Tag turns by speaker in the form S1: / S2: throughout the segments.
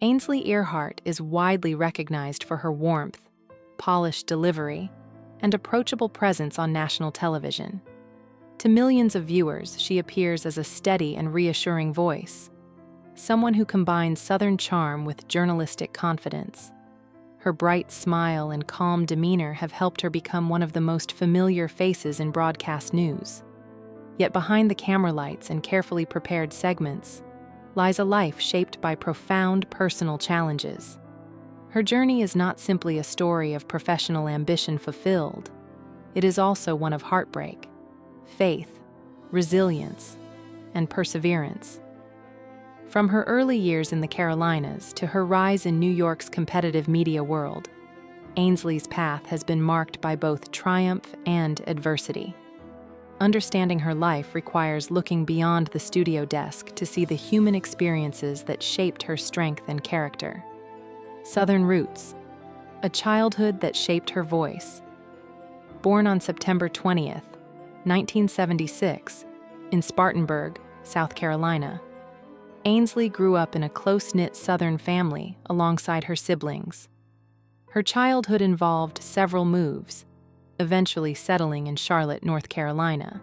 S1: Ainsley Earhardt is widely recognized for her warmth, polished delivery, and approachable presence on national television. To millions of viewers, she appears as a steady and reassuring voice, someone who combines Southern charm with journalistic confidence. Her bright smile and calm demeanor have helped her become one of the most familiar faces in broadcast news. Yet behind the camera lights and carefully prepared segments lies a life shaped by profound personal challenges. Her journey is not simply a story of professional ambition fulfilled. It is also one of heartbreak, faith, resilience, and perseverance. From her early years in the Carolinas to her rise in New York's competitive media world, Ainsley's path has been marked by both triumph and adversity. Understanding her life requires looking beyond the studio desk to see the human experiences that shaped her strength and character. Southern roots, a childhood that shaped her voice. Born on September 20th, 1976, in Spartanburg, South Carolina, Ainsley grew up in a close-knit Southern family alongside her siblings. Her childhood involved several moves, eventually settling in Charlotte, North Carolina,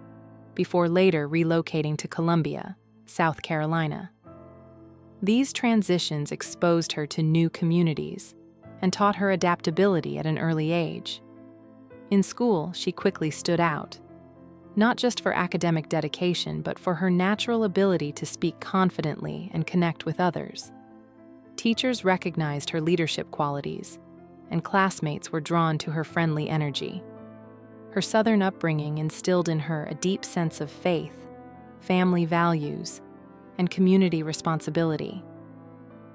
S1: before later relocating to Columbia, South Carolina. These transitions exposed her to new communities and taught her adaptability at an early age. In school, she quickly stood out, not just for academic dedication, but for her natural ability to speak confidently and connect with others. Teachers recognized her leadership qualities, and classmates were drawn to her friendly energy. Her Southern upbringing instilled in her a deep sense of faith, family values, and community responsibility.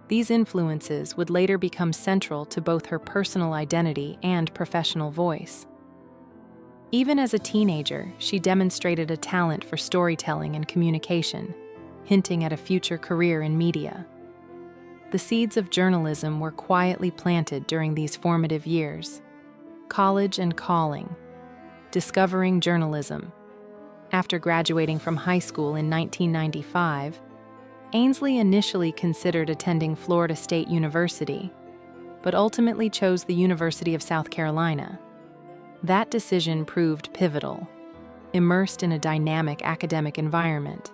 S1: These influences would later become central to both her personal identity and professional voice. Even as a teenager, she demonstrated a talent for storytelling and communication, hinting at a future career in media. The seeds of journalism were quietly planted during these formative years. College and calling. Discovering journalism. After graduating from high school in 1995, Ainsley initially considered attending Florida State University, but ultimately chose the University of South Carolina. That decision proved pivotal. Immersed in a dynamic academic environment,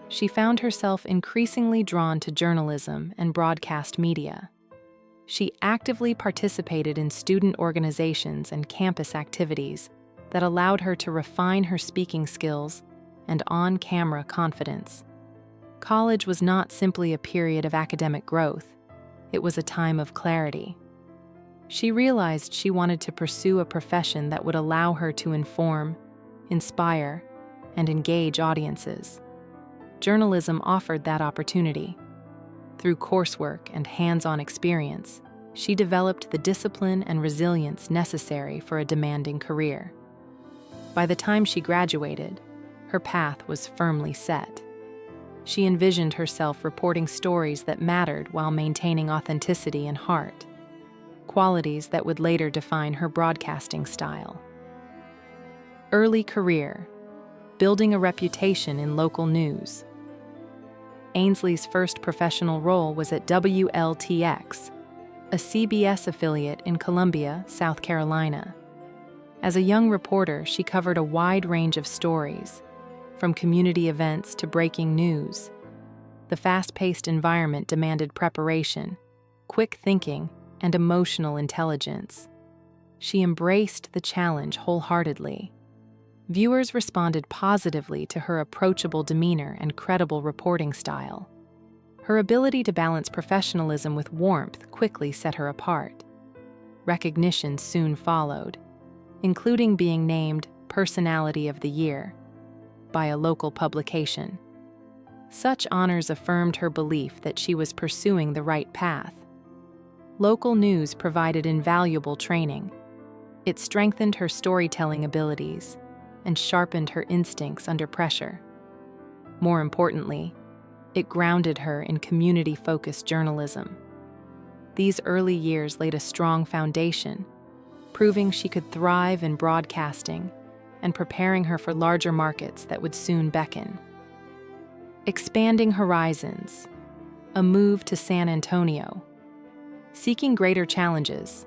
S1: she found herself increasingly drawn to journalism and broadcast media. She actively participated in student organizations and campus activities that allowed her to refine her speaking skills and on-camera confidence. College was not simply a period of academic growth, it was a time of clarity. She realized she wanted to pursue a profession that would allow her to inform, inspire, and engage audiences. Journalism offered that opportunity. Through coursework and hands-on experience, she developed the discipline and resilience necessary for a demanding career. By the time she graduated, her path was firmly set. She envisioned herself reporting stories that mattered while maintaining authenticity and heart, qualities that would later define her broadcasting style. Early career, building a reputation in local news. Ainsley's first professional role was at WLTX, a CBS affiliate in Columbia, South Carolina. As a young reporter, she covered a wide range of stories, from community events to breaking news. The fast-paced environment demanded preparation, quick thinking, and emotional intelligence. She embraced the challenge wholeheartedly. Viewers responded positively to her approachable demeanor and credible reporting style. Her ability to balance professionalism with warmth quickly set her apart. Recognition soon followed, including being named Personality of the Year by a local publication. Such honors affirmed her belief that she was pursuing the right path. Local news provided invaluable training. It strengthened her storytelling abilities and sharpened her instincts under pressure. More importantly, it grounded her in community-focused journalism. These early years laid a strong foundation, proving she could thrive in broadcasting and preparing her for larger markets that would soon beckon. Expanding horizons. a move to San Antonio. Seeking greater challenges,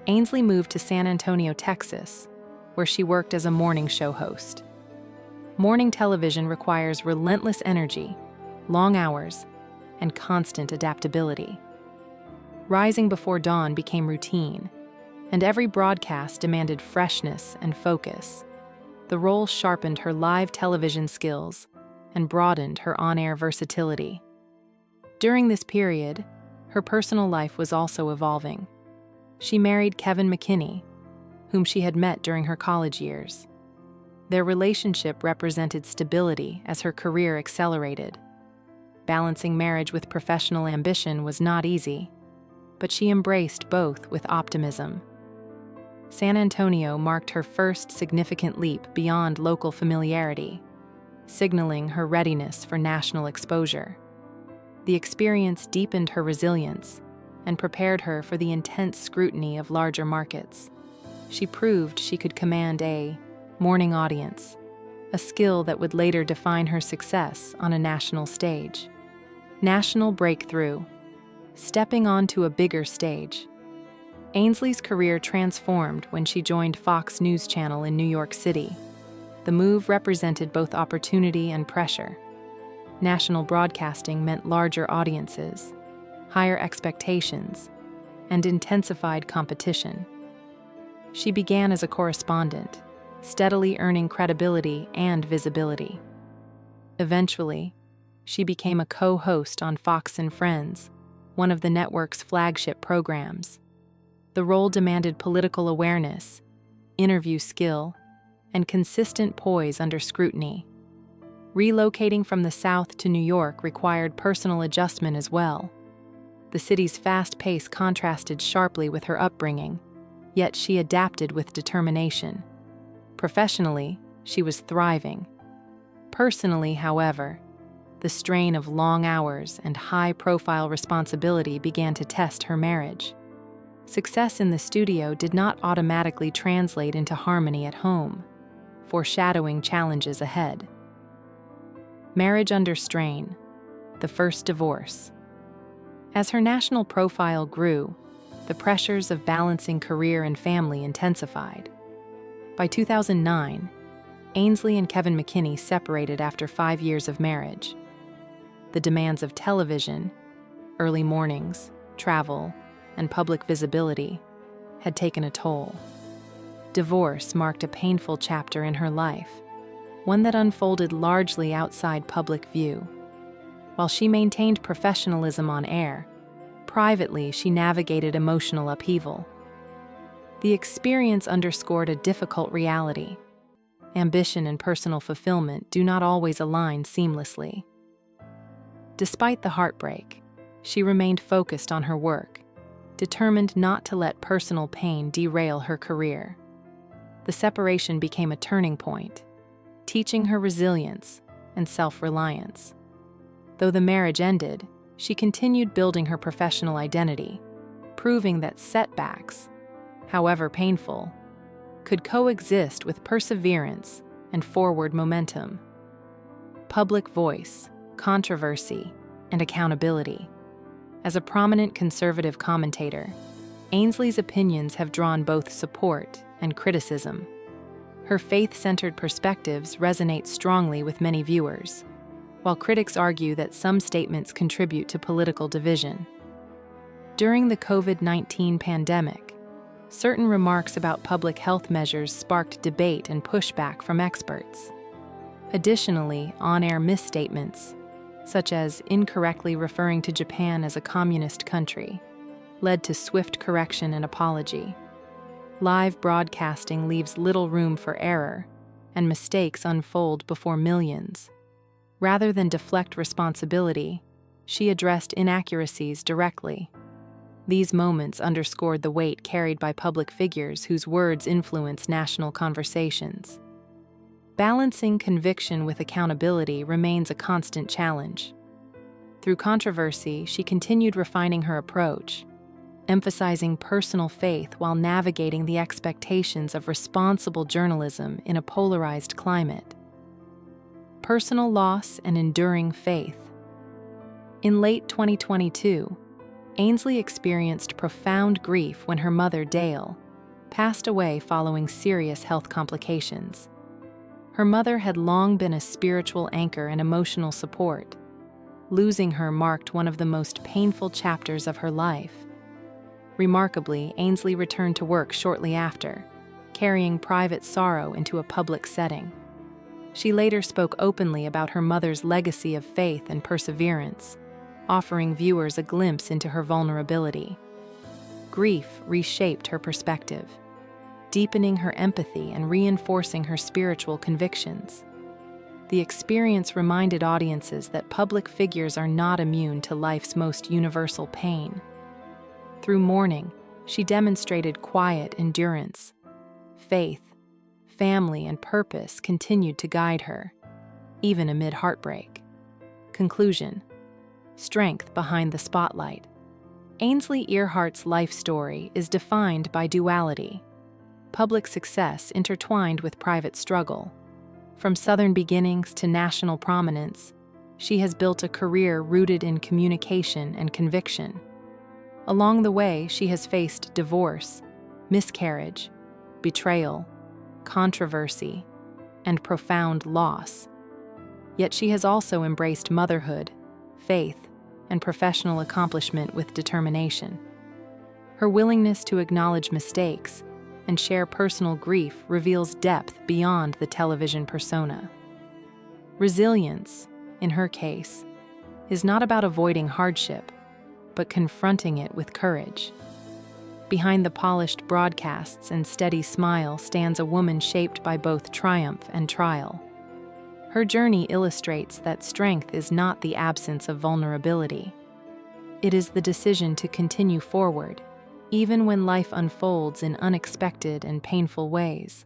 S1: Ainsley moved to San Antonio, Texas, where she worked as a morning show host. Morning television requires relentless energy, long hours, and constant adaptability. Rising before dawn became routine, and every broadcast demanded freshness and focus. The role sharpened her live television skills and broadened her on-air versatility. During this period, her personal life was also evolving. She married Kevin McKinney, whom she had met during her college years. Their relationship represented stability as her career accelerated. Balancing marriage with professional ambition was not easy, but she embraced both with optimism. San Antonio marked her first significant leap beyond local familiarity, signaling her readiness for national exposure. The experience deepened her resilience and prepared her for the intense scrutiny of larger markets. She proved she could command a morning audience, a skill that would later define her success on a national stage. National breakthrough. Stepping onto a bigger stage. Ainsley's career transformed when she joined Fox News Channel in New York City. The move represented both opportunity and pressure. National broadcasting meant larger audiences, higher expectations, and intensified competition. She began as a correspondent, steadily earning credibility and visibility. Eventually, she became a co-host on Fox and Friends, one of the network's flagship programs. The role demanded political awareness, interview skill, and consistent poise under scrutiny. Relocating from the South to New York required personal adjustment as well. The city's fast pace contrasted sharply with her upbringing, yet she adapted with determination. Professionally, she was thriving. Personally, however, the strain of long hours and high-profile responsibility began to test her marriage. Success in the studio did not automatically translate into harmony at home, foreshadowing challenges ahead. Marriage under strain, the first divorce. As her national profile grew, the pressures of balancing career and family intensified. By 2009, Ainsley and Kevin McKinney separated after 5 years of marriage. The demands of television, early mornings, travel, and public visibility had taken a toll. Divorce marked a painful chapter in her life, one that unfolded largely outside public view. While she maintained professionalism on air, privately she navigated emotional upheaval. The experience underscored a difficult reality. Ambition and personal fulfillment do not always align seamlessly. Despite the heartbreak, she remained focused on her work, determined not to let personal pain derail her career. The separation became a turning point, teaching her resilience and self-reliance. Though the marriage ended, she continued building her professional identity, proving that setbacks, however painful, could coexist with perseverance and forward momentum. Public voice, controversy, and accountability. As a prominent conservative commentator, Ainsley's opinions have drawn both support and criticism. Her faith-centered perspectives resonate strongly with many viewers, while critics argue that some statements contribute to political division. During the COVID-19 pandemic, certain remarks about public health measures sparked debate and pushback from experts. Additionally, on-air misstatements, such as incorrectly referring to Japan as a communist country, led to swift correction and apology. Live broadcasting leaves little room for error, and mistakes unfold before millions. Rather than deflect responsibility, she addressed inaccuracies directly. These moments underscored the weight carried by public figures whose words influence national conversations. Balancing conviction with accountability remains a constant challenge. Through controversy, she continued refining her approach, emphasizing personal faith while navigating the expectations of responsible journalism in a polarized climate. Personal loss and enduring faith. In late 2022, Ainsley experienced profound grief when her mother, Dale, passed away following serious health complications. Her mother had long been a spiritual anchor and emotional support. Losing her marked one of the most painful chapters of her life. Remarkably, Ainsley returned to work shortly after, carrying private sorrow into a public setting. She later spoke openly about her mother's legacy of faith and perseverance, offering viewers a glimpse into her vulnerability. Grief reshaped her perspective, deepening her empathy and reinforcing her spiritual convictions. The experience reminded audiences that public figures are not immune to life's most universal pain. Through mourning, she demonstrated quiet endurance. Faith, family, and purpose continued to guide her, even amid heartbreak. Conclusion: strength behind the spotlight. Ainsley Earhardt's life story is defined by duality: public success intertwined with private struggle. From Southern beginnings to national prominence, she has built a career rooted in communication and conviction. Along the way, she has faced divorce, miscarriage, betrayal, controversy, and profound loss. Yet she has also embraced motherhood, faith, and professional accomplishment with determination. Her willingness to acknowledge mistakes and share personal grief reveals depth beyond the television persona. Resilience, in her case, is not about avoiding hardship, but confronting it with courage. Behind the polished broadcasts and steady smile stands a woman shaped by both triumph and trial. Her journey illustrates that strength is not the absence of vulnerability. It is the decision to continue forward, even when life unfolds in unexpected and painful ways.